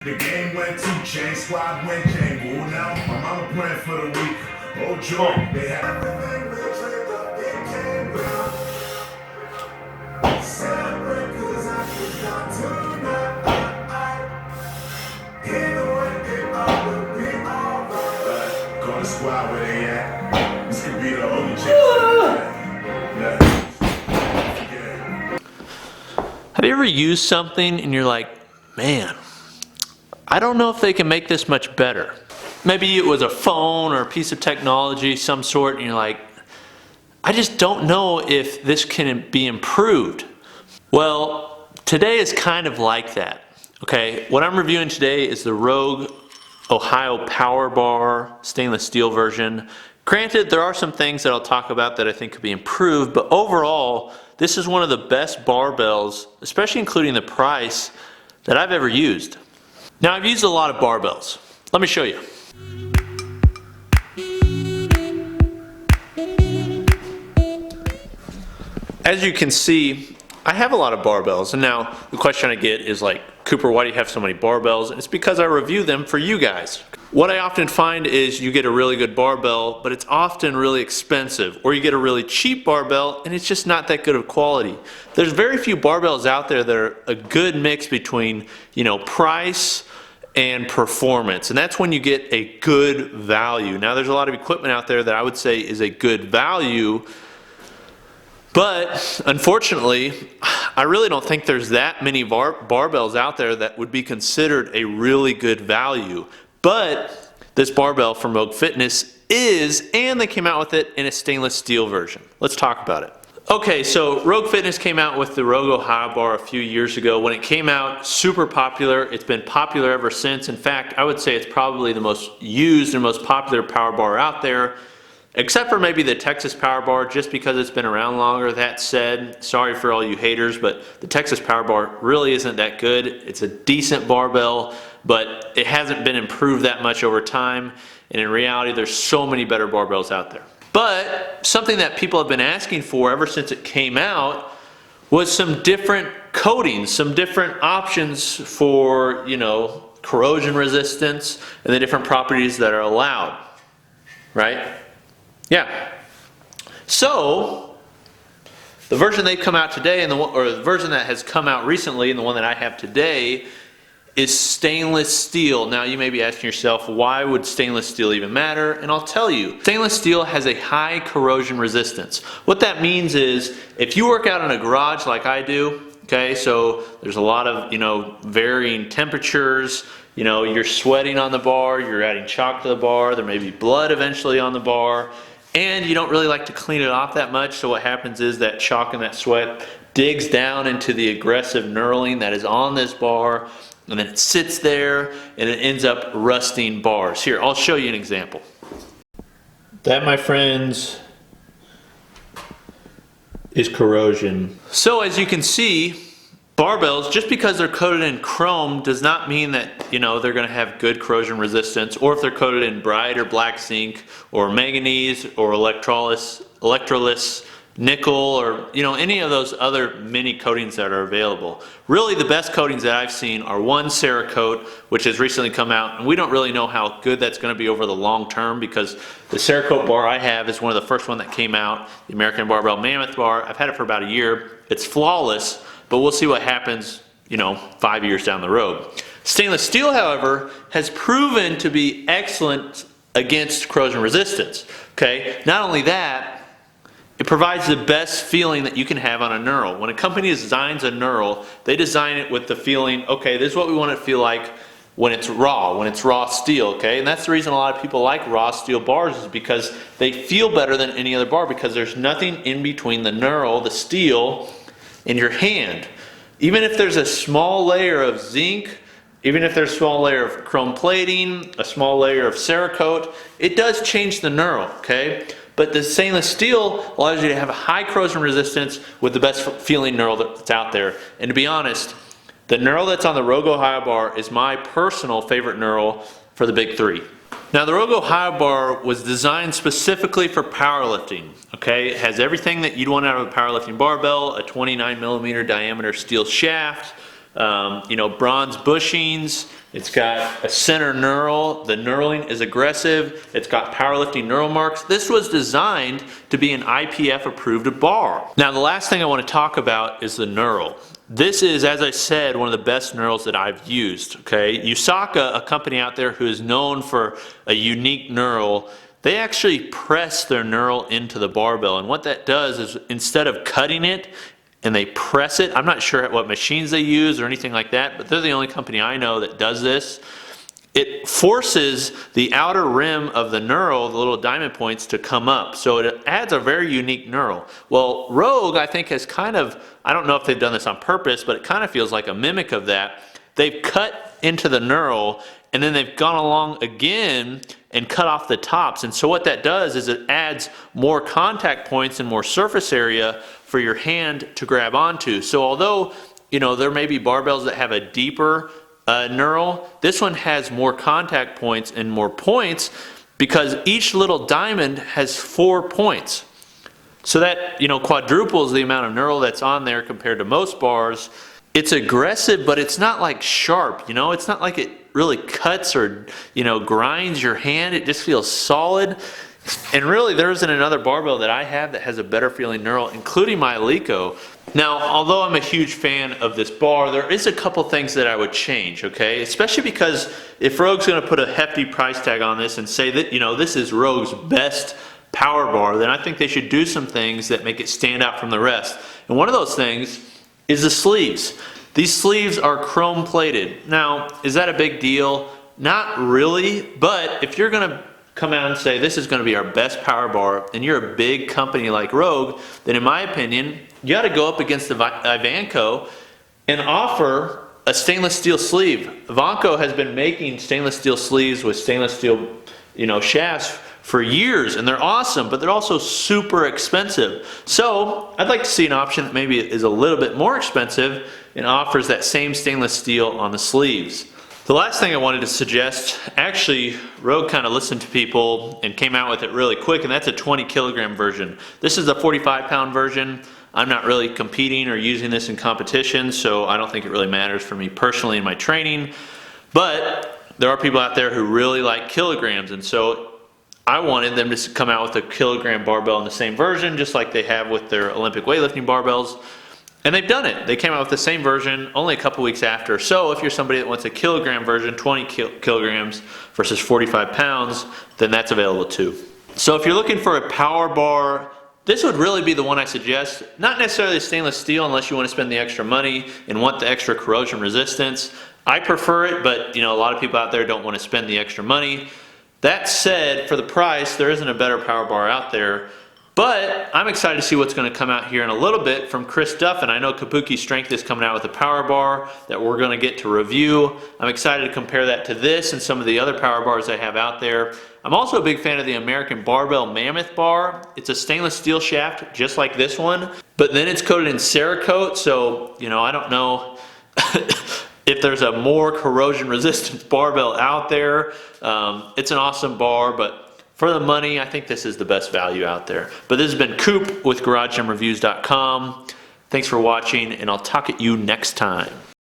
The game went to chain squad went Kangol. Now my mama praying for the week. Oh joy, they had everything we dreamed of. It came down. Celebrate 'cause I forgot tonight. Either way, it all will be alright. Call the squad where they at. This could be the only chance. Have you ever used something and you're like, man, I don't know if they can make this much better? Maybe it was a phone or a piece of technology, some sort, and you're like, I just don't know if this can be improved. Well, today is kind of like that. Okay, what I'm reviewing today is the Rogue Ohio Power Bar stainless steel version. Granted, there are some things that I'll talk about that I think could be improved, but overall, this is one of the best barbells, especially including the price, that I've ever used. Now, I've used a lot of barbells. Let me show you. As you can see, I have a lot of barbells, and now the question I get is like, Cooper, why do you have so many barbells? And it's because I review them for you guys. What I often find is you get a really good barbell, but it's often really expensive, or you get a really cheap barbell and it's just not that good of quality. There's very few barbells out there that are a good mix between, price and performance, and that's when you get a good value. Now, there's a lot of equipment out there that I would say is a good value, but unfortunately, I really don't think there's that many barbells out there that would be considered a really good value. But this barbell from Rogue Fitness is, and they came out with it in a stainless steel version. Let's talk about it. Okay, so Rogue Fitness came out with the Rogue Ohio bar a few years ago. When it came out, super popular. It's been popular ever since. In fact, I would say it's probably the most used and most popular power bar out there, except for maybe the Texas Power Bar, just because it's been around longer. That said, sorry for all you haters, but the Texas Power Bar really isn't that good. It's a decent barbell, but it hasn't been improved that much over time. And in reality, there's so many better barbells out there. But something that people have been asking for ever since it came out was some different coatings, some different options for, corrosion resistance and the different properties that are allowed, right? Yeah. So the version they've come out today, or the version that has come out recently, and the one that I have today, is stainless steel. Now, you may be asking yourself, why would stainless steel even matter? And I'll tell you, stainless steel has a high corrosion resistance. What that means is, if you work out in a garage like I do, okay, so there's a lot of, varying temperatures, you're sweating on the bar, you're adding chalk to the bar, there may be blood eventually on the bar, and you don't really like to clean it off that much, so what happens is that chalk and that sweat digs down into the aggressive knurling that is on this bar, and then it sits there and it ends up rusting bars. Here, I'll show you an example. That, my friends, is corrosion. So as you can see, barbells, just because they're coated in chrome does not mean that they're going to have good corrosion resistance, or if they're coated in bright or black zinc or manganese or electroless nickel, or any of those other mini coatings that are available. Really, the best coatings that I've seen are one Cerakote, which has recently come out, and we don't really know how good that's going to be over the long term, because the Cerakote bar I have is one of the first one that came out, the American Barbell Mammoth bar. I've had it for about a year. It's flawless, but we'll see what happens 5 years down the road. Stainless steel, however, has proven to be excellent against corrosion resistance. Okay, not only that, it provides the best feeling that you can have on a knurl. When a company designs a knurl, they design it with the feeling, okay, this is what we want it to feel like when it's raw steel, okay? And that's the reason a lot of people like raw steel bars, is because they feel better than any other bar, because there's nothing in between the knurl, the steel, and your hand. Even if there's a small layer of zinc, even if there's a small layer of chrome plating, a small layer of Cerakote, it does change the knurl, okay? But the stainless steel allows you to have a high corrosion resistance with the best feeling knurl that's out there. And to be honest, the knurl that's on the Rogue Ohio bar is my personal favorite knurl for the big three. Now, the Rogue Ohio bar was designed specifically for powerlifting. Okay, it has everything that you'd want out of a powerlifting barbell: a 29mm diameter steel shaft, bronze bushings. It's got a center knurl. The knurling is aggressive. It's got powerlifting knurl marks. This was designed to be an IPF approved bar. Now, the last thing I want to talk about is the knurl. This is, as I said, one of the best knurls that I've used, okay? Usaka, a company out there who is known for a unique knurl, they actually press their knurl into the barbell. And what that does is, instead of cutting it, and they press it. I'm not sure what machines they use or anything like that, but they're the only company I know that does this. It forces the outer rim of the knurl, the little diamond points, to come up. So it adds a very unique knurl. Well, Rogue, I think, has kind of, I don't know if they've done this on purpose, but it kind of feels like a mimic of that. They've cut into the knurl, and then they've gone along again and cut off the tops. And so what that does is it adds more contact points and more surface area for your hand to grab onto. So although, there may be barbells that have a deeper knurl, this one has more contact points and more points because each little diamond has 4 points. So that, quadruples the amount of knurl that's on there compared to most bars. It's aggressive, but it's not like sharp, it's not like it really cuts or, grinds your hand. It just feels solid. And really, there isn't another barbell that I have that has a better feeling knurl, including my Alico. Now, although I'm a huge fan of this bar, there is a couple things that I would change, okay? Especially because if Rogue's gonna put a hefty price tag on this and say that, this is Rogue's best power bar, then I think they should do some things that make it stand out from the rest. And one of those things is the sleeves. These sleeves are chrome plated. Now, is that a big deal? Not really, but if you're gonna come out and say this is going to be our best power bar and you're a big company like Rogue, then in my opinion you got to go up against the Ivanco and offer a stainless steel sleeve. Ivanco has been making stainless steel sleeves with stainless steel shafts for years, and they're awesome, but they're also super expensive. So I'd like to see an option that maybe is a little bit more expensive and offers that same stainless steel on the sleeves. The last thing I wanted to suggest, actually, Rogue kind of listened to people and came out with it really quick, and that's a 20 kilogram version. This is a 45-pound version. I'm not really competing or using this in competition, so I don't think it really matters for me personally in my training. But there are people out there who really like kilograms, and so I wanted them to come out with a kilogram barbell in the same version, just like they have with their Olympic weightlifting barbells. And they've done it. They came out with the same version only a couple weeks after. So if you're somebody that wants a kilogram version, 20 kilograms versus 45 pounds, then that's available too. So if you're looking for a power bar, this would really be the one I suggest. Not necessarily stainless steel unless you want to spend the extra money and want the extra corrosion resistance. I prefer it, but a lot of people out there don't want to spend the extra money. That said, for the price, there isn't a better power bar out there. But I'm excited to see what's going to come out here in a little bit from Chris Duff, and I know Kabuki Strength is coming out with a power bar that we're going to get to review. I'm excited to compare that to this and some of the other power bars they have out there. I'm also a big fan of the American Barbell Mammoth bar. It's a stainless steel shaft just like this one, but then it's coated in Cerakote, so I don't know if there's a more corrosion resistant barbell out there. It's an awesome bar, but for the money, I think this is the best value out there. But this has been Coop with GarageGymReviews.com. Thanks for watching, and I'll talk at you next time.